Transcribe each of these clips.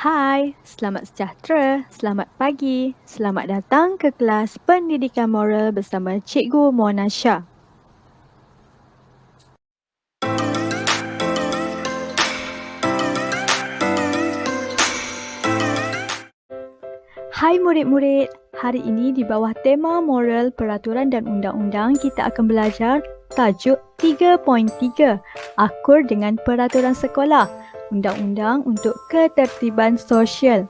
Hai, selamat sejahtera, selamat pagi, selamat datang ke kelas Pendidikan Moral bersama Cikgu Mona Shah. Hai murid-murid, hari ini di bawah tema moral, peraturan dan undang-undang kita akan belajar tajuk 3.3, akur dengan peraturan sekolah, undang-undang untuk ketertiban sosial.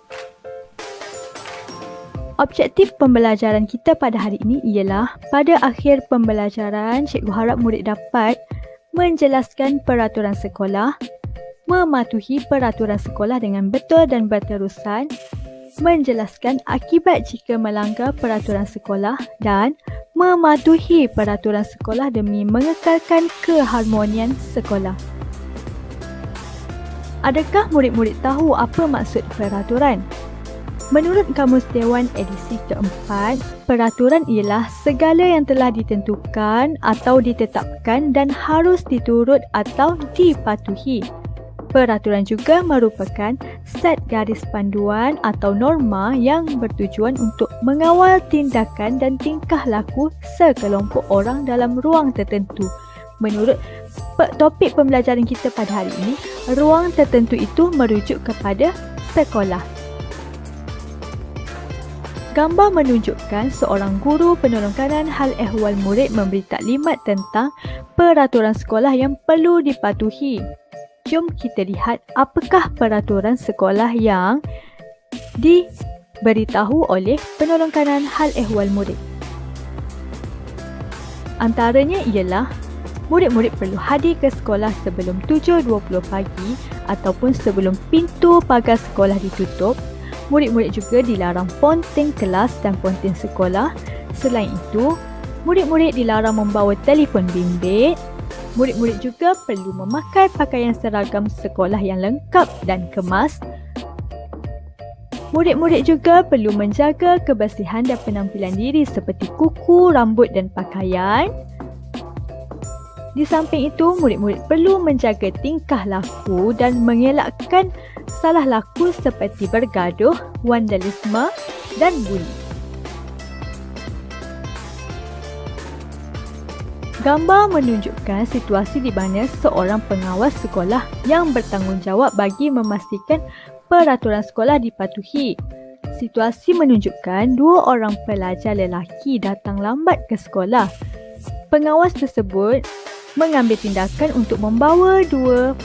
Objektif pembelajaran kita pada hari ini ialah pada akhir pembelajaran, cikgu harap murid dapat menjelaskan peraturan sekolah, mematuhi peraturan sekolah dengan betul dan berterusan, menjelaskan akibat jika melanggar peraturan sekolah dan mematuhi peraturan sekolah demi mengekalkan keharmonian sekolah. Adakah murid-murid tahu apa maksud peraturan? Menurut Kamus Dewan edisi keempat, peraturan ialah segala yang telah ditentukan atau ditetapkan dan harus diturut atau dipatuhi. Peraturan juga merupakan set garis panduan atau norma yang bertujuan untuk mengawal tindakan dan tingkah laku sekelompok orang dalam ruang tertentu. Menurut topik pembelajaran kita pada hari ini, ruang tertentu itu merujuk kepada sekolah. Gambar menunjukkan seorang guru penolong kanan hal ehwal murid memberi taklimat tentang peraturan sekolah yang perlu dipatuhi. Jom kita lihat apakah peraturan sekolah yang diberitahu oleh penolong kanan hal ehwal murid. Antaranya ialah murid-murid perlu hadir ke sekolah sebelum 7.20 pagi ataupun sebelum pintu pagar sekolah ditutup. Murid-murid juga dilarang ponteng kelas dan ponteng sekolah. Selain itu, murid-murid dilarang membawa telefon bimbit. Murid-murid juga perlu memakai pakaian seragam sekolah yang lengkap dan kemas. Murid-murid juga perlu menjaga kebersihan dan penampilan diri seperti kuku, rambut dan pakaian. Di samping itu, murid-murid perlu menjaga tingkah laku dan mengelakkan salah laku seperti bergaduh, vandalisme dan buli. Gambar menunjukkan situasi di mana seorang pengawas sekolah yang bertanggungjawab bagi memastikan peraturan sekolah dipatuhi. Situasi menunjukkan dua orang pelajar lelaki datang lambat ke sekolah. Pengawas tersebut mengambil tindakan untuk membawa dua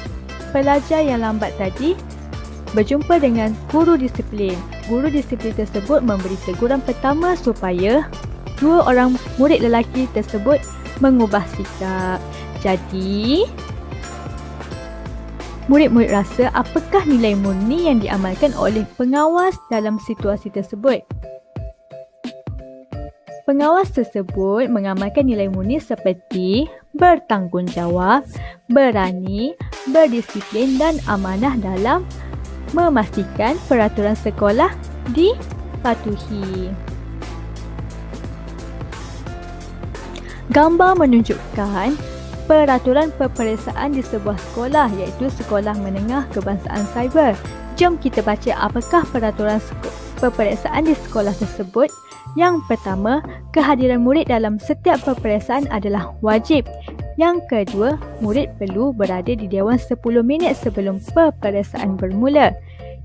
pelajar yang lambat tadi berjumpa dengan guru disiplin. Guru disiplin tersebut memberi teguran pertama supaya dua orang murid lelaki tersebut mengubah sikap. Jadi, murid-murid rasa apakah nilai murni yang diamalkan oleh pengawas dalam situasi tersebut? Pengawas tersebut mengamalkan nilai murni seperti bertanggungjawab, berani, berdisiplin dan amanah dalam memastikan peraturan sekolah dipatuhi. Gambar menunjukkan peraturan peperiksaan di sebuah sekolah iaitu Sekolah Menengah Kebangsaan Cyber. Jom kita baca apakah peraturan peperiksaan di sekolah tersebut. Yang pertama, kehadiran murid dalam setiap peperiksaan adalah wajib. Yang kedua, murid perlu berada di Dewan 10 minit sebelum peperiksaan bermula.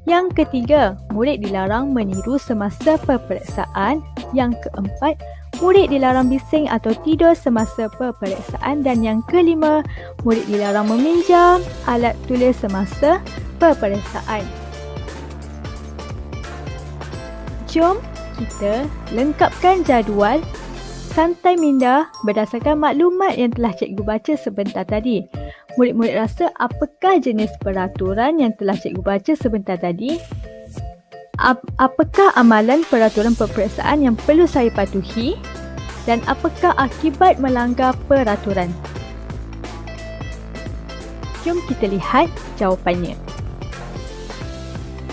Yang ketiga, murid dilarang meniru semasa peperiksaan. Yang keempat, murid dilarang bising atau tidur semasa peperiksaan. Dan yang kelima, murid dilarang meminjam alat tulis semasa peperiksaan. Jom kita lengkapkan jadual santai minda berdasarkan maklumat yang telah cikgu baca sebentar tadi. Murid-murid rasa apakah jenis peraturan yang telah cikgu baca sebentar tadi? Apakah amalan peraturan peperiksaan yang perlu saya patuhi? Dan apakah akibat melanggar peraturan? Jom kita lihat jawapannya.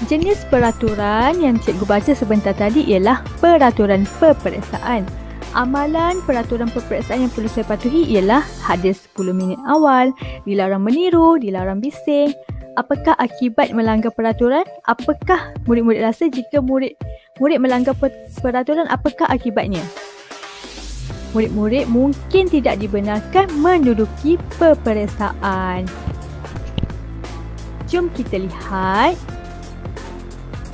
Jenis peraturan yang cikgu baca sebentar tadi ialah peraturan peperiksaan. Amalan peraturan peperiksaan yang perlu saya patuhi ialah hadir 10 minit awal, dilarang meniru, dilarang bising, apakah akibat melanggar peraturan? Apakah murid-murid rasa jika murid melanggar peraturan, apakah akibatnya? Murid-murid mungkin tidak dibenarkan menduduki peperiksaan. Jom kita lihat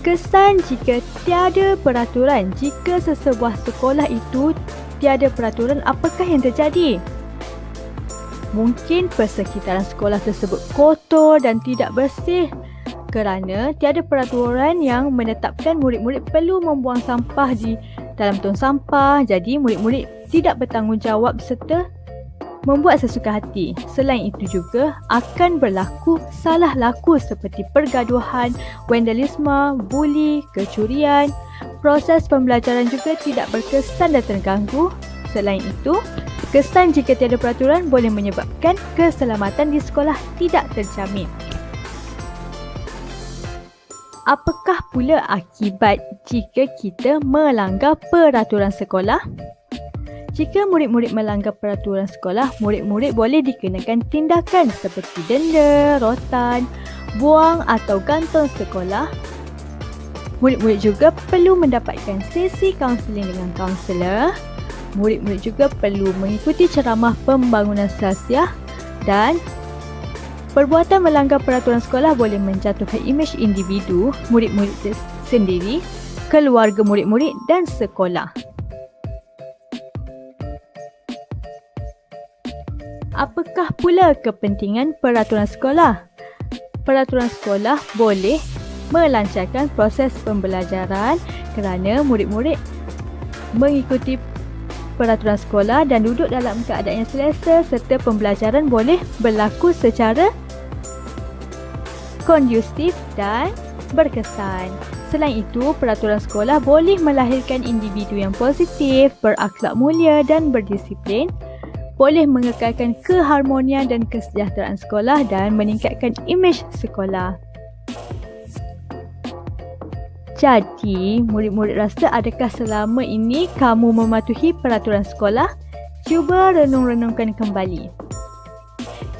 kesan jika tiada peraturan. Jika sesebuah sekolah itu tiada peraturan, apakah yang terjadi? Mungkin persekitaran sekolah tersebut kotor dan tidak bersih kerana tiada peraturan yang menetapkan murid-murid perlu membuang sampah di dalam tong sampah. Jadi murid-murid tidak bertanggungjawab serta membuat sesuka hati. Selain itu juga akan berlaku salah laku seperti pergaduhan, vandalisme, buli, kecurian. Proses pembelajaran juga tidak berkesan dan terganggu. Selain itu, kesan jika tiada peraturan boleh menyebabkan keselamatan di sekolah tidak terjamin. Apakah pula akibat jika kita melanggar peraturan sekolah? Jika murid-murid melanggar peraturan sekolah, murid-murid boleh dikenakan tindakan seperti denda, rotan, buang atau gantung sekolah. Murid-murid juga perlu mendapatkan sesi kaunseling dengan kaunselor. Murid-murid juga perlu mengikuti ceramah pembangunan sosial dan perbuatan melanggar peraturan sekolah boleh menjatuhkan imej individu, murid-murid sendiri, keluarga murid-murid dan sekolah. Apakah pula kepentingan peraturan sekolah? Peraturan sekolah boleh melancarkan proses pembelajaran kerana murid-murid mengikuti peraturan sekolah dan duduk dalam keadaan yang selesa serta pembelajaran boleh berlaku secara kondusif dan berkesan. Selain itu, peraturan sekolah boleh melahirkan individu yang positif, berakhlak mulia dan berdisiplin, boleh mengekalkan keharmonian dan kesejahteraan sekolah dan meningkatkan imej sekolah. Jadi, murid-murid rasa adakah selama ini kamu mematuhi peraturan sekolah? Cuba renung-renungkan kembali.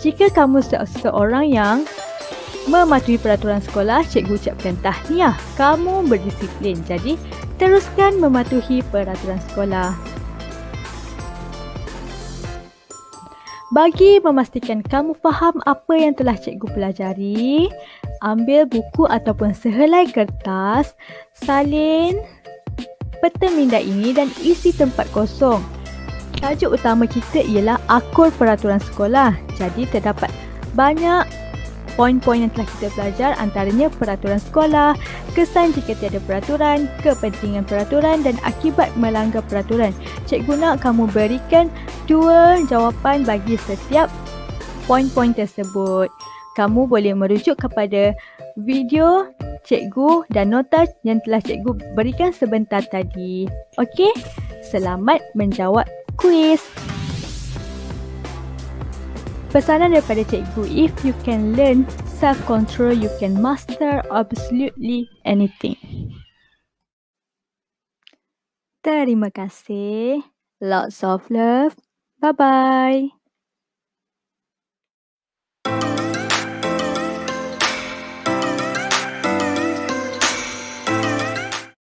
Jika kamu seorang yang mematuhi peraturan sekolah, cikgu ucapkan tahniah. Kamu berdisiplin. Jadi, teruskan mematuhi peraturan sekolah. Bagi memastikan kamu faham apa yang telah cikgu pelajari, ambil buku ataupun sehelai kertas, salin peta minda ini dan isi tempat kosong. Tajuk utama kita ialah akur peraturan sekolah. Jadi terdapat banyak poin-poin yang telah kita belajar, antaranya peraturan sekolah, kesan jika tiada peraturan, kepentingan peraturan dan akibat melanggar peraturan. Cikgu nak kamu berikan 2 jawapan bagi setiap poin-poin tersebut. Kamu boleh merujuk kepada video cikgu dan nota yang telah cikgu berikan sebentar tadi. Okey, selamat menjawab kuis. Pesanan daripada cikgu, if you can learn self-control, you can master absolutely anything. Terima kasih. Lots of love. Bye-bye.